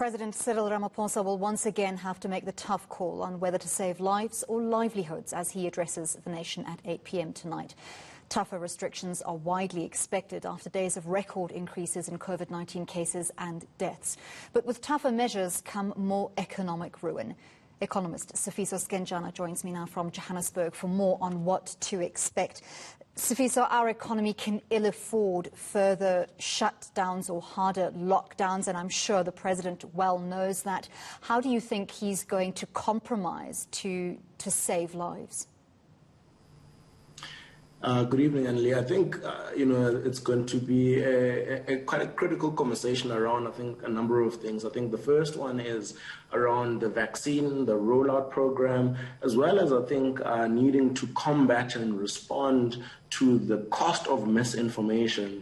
President Cyril Ramaphosa will once again have to make the tough call on whether to save lives or livelihoods as he addresses the nation at 8 p.m. tonight. Tougher restrictions are widely expected after days of record increases in COVID-19 cases and deaths. But with tougher measures come more economic ruin. Economist Sifiso Skenjana joins me now from Johannesburg for more on what to expect. Sifiso, our economy can ill afford further shutdowns or harder lockdowns, and I'm sure the president well knows that. How do you think he's going to compromise to save lives? Good evening, Anile. I think, it's going to be quite a critical conversation around, I think, a number of things. I think the first one is around the vaccine, the rollout program, as well as, I think, needing to combat and respond to the cost of misinformation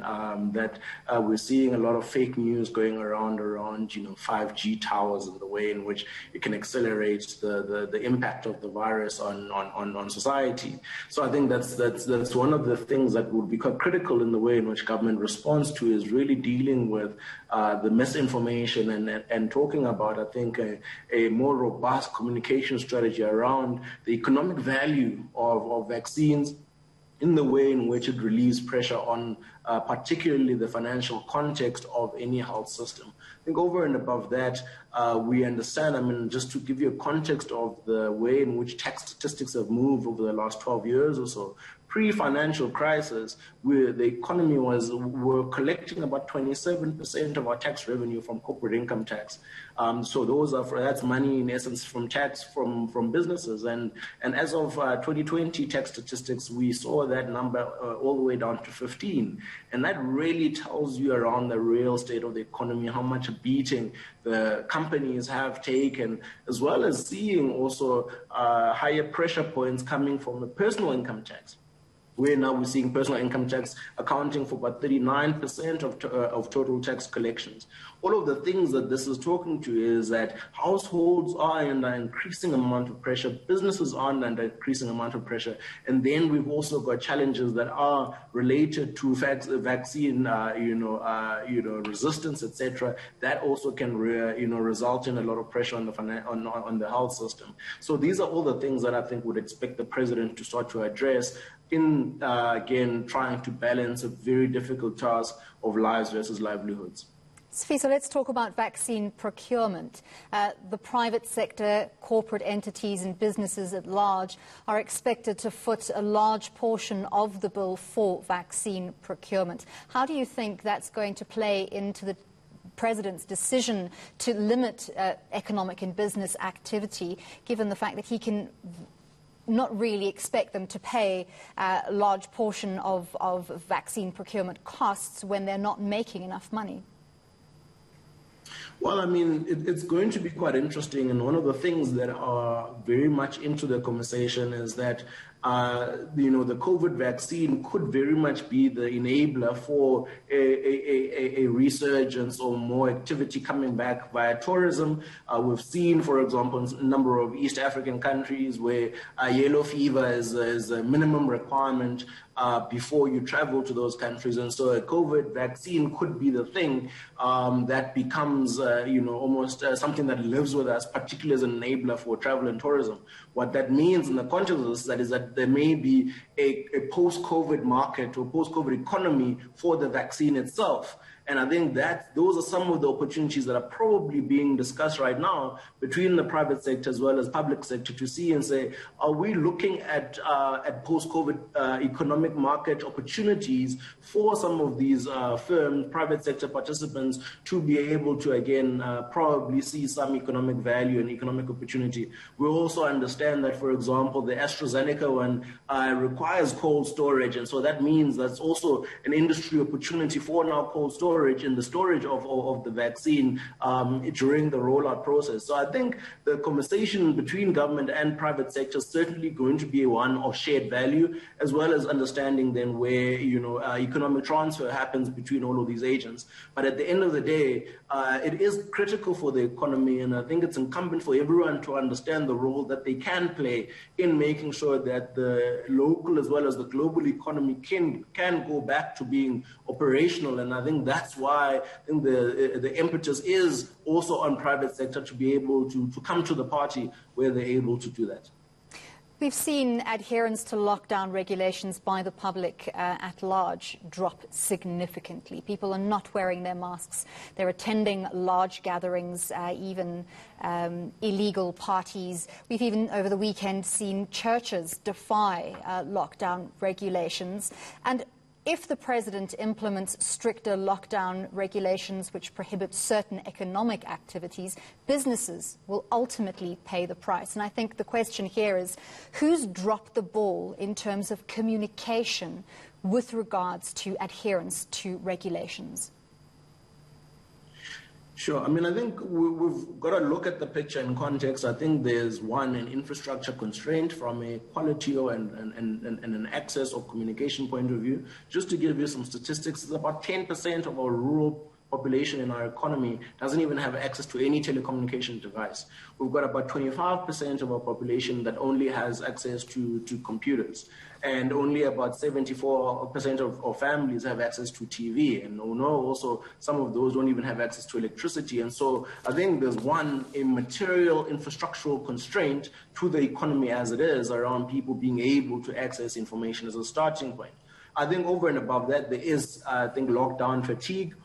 that we're seeing a lot of fake news going around 5G towers and the way in which it can accelerate the impact of the virus on society. So I think that's one of the things that would be quite critical in the way in which government responds to is really dealing with the misinformation and talking about, I think, a more robust communication strategy around the economic value of vaccines in the way in which it relieves pressure on particularly the financial context of any health system. I think over and above that, we understand, just to give you a context of the way in which tax statistics have moved over the last 12 years or so, pre-financial crisis, the economy were collecting about 27% of our tax revenue from corporate income tax. So that's money in essence from tax from businesses. And as of 2020 tax statistics, we saw that number all the way down to 15. And that really tells you around the real state of the economy, how much beating the companies have taken, as well as seeing also higher pressure points coming from the personal income tax. We're seeing personal income tax accounting for about 39% of total tax collections. All of the things that this is talking to is that households are under an increasing amount of pressure, businesses are under an increasing amount of pressure, and then we've also got challenges that are related to vaccine, resistance, etc. That also can, result in a lot of pressure on the health system. So these are all the things that I think would expect the president to start to address in, again, trying to balance a very difficult task of lives versus livelihoods. Sifiso, let's talk about vaccine procurement. The private sector, corporate entities and businesses at large are expected to foot a large portion of the bill for vaccine procurement. How do you think that's going to play into the President's decision to limit economic and business activity, given the fact that he can not really expect them to pay a large portion of vaccine procurement costs when they're not making enough money? Well, it's going to be quite interesting, and one of the things that are very much into the conversation is that the COVID vaccine could very much be the enabler for a resurgence or more activity coming back via tourism. We've seen, for example, a number of East African countries where yellow fever is a minimum requirement before you travel to those countries. And so a COVID vaccine could be the thing that becomes, almost something that lives with us, particularly as an enabler for travel and tourism. What that means in the context of this is that there may be a post-COVID market or post-COVID economy for the vaccine itself. And I think that those are some of the opportunities that are probably being discussed right now between the private sector as well as public sector to see and say, are we looking at post-COVID economic market opportunities for some of these firms, private sector participants, to be able to, again, probably see some economic value and economic opportunity. We also understand that, for example, the AstraZeneca one requires cold storage. And so that means that's also an industry opportunity for now cold storage in the storage of the vaccine during the rollout process. So I think the conversation between government and private sector is certainly going to be one of shared value, as well as understanding then where economic transfer happens between all of these agents. But at the end of the day, it is critical for the economy, and I think it's incumbent for everyone to understand the role that they can play in making sure that the local as well as the global economy can go back to being operational. And I think that that's why I think the impetus is also on private sector to be able to come to the party where they're able to do that. We've seen adherence to lockdown regulations by the public at large drop significantly. People are not wearing their masks. They're attending large gatherings, even illegal parties. We've even over the weekend seen churches defy lockdown regulations. And if the president implements stricter lockdown regulations which prohibit certain economic activities, businesses will ultimately pay the price. And I think the question here is, who's dropped the ball in terms of communication with regards to adherence to regulations? Sure. I mean, I think we've got to look at the picture in context. I think there's, one, an infrastructure constraint from a quality and an access or communication point of view. Just to give you some statistics, it's about 10% of our rural population in our economy doesn't even have access to any telecommunication device. We've got about 25% of our population that only has access to computers. And only about 74% of families have access to TV. And also some of those don't even have access to electricity. And so I think there's, one, a material infrastructural constraint to the economy as it is around people being able to access information as a starting point. I think over and above that, there is, lockdown fatigue.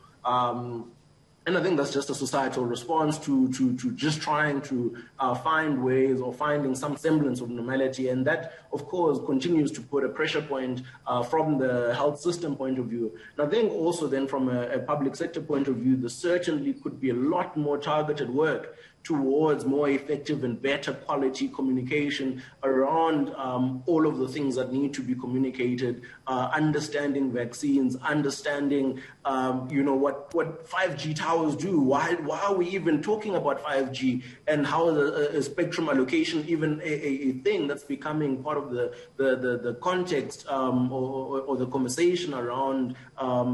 And I think that's just a societal response to just trying to find ways or finding some semblance of normality. And that, of course, continues to put a pressure point from the health system point of view. And I think also then from a public sector point of view, there certainly could be a lot more targeted work towards more effective and better quality communication around all of the things that need to be communicated, understanding vaccines, understanding, what 5G towers do. Why are we even talking about 5G, and how is a spectrum allocation even a thing that's becoming part of the context or the conversation around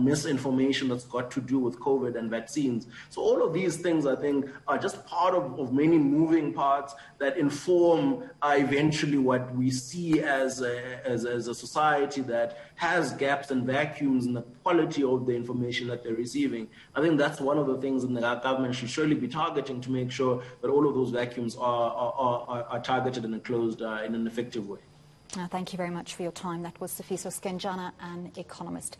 misinformation that's got to do with COVID and vaccines. So all of these things, I think, are just part of many moving parts that inform eventually what we see as a society that has gaps and vacuums in the quality of the information that they're receiving. I think that's one of the things that our government should surely be targeting to make sure that all of those vacuums are targeted and closed in an effective way. Thank you very much for your time. That was Sifiso Skenjana, an economist.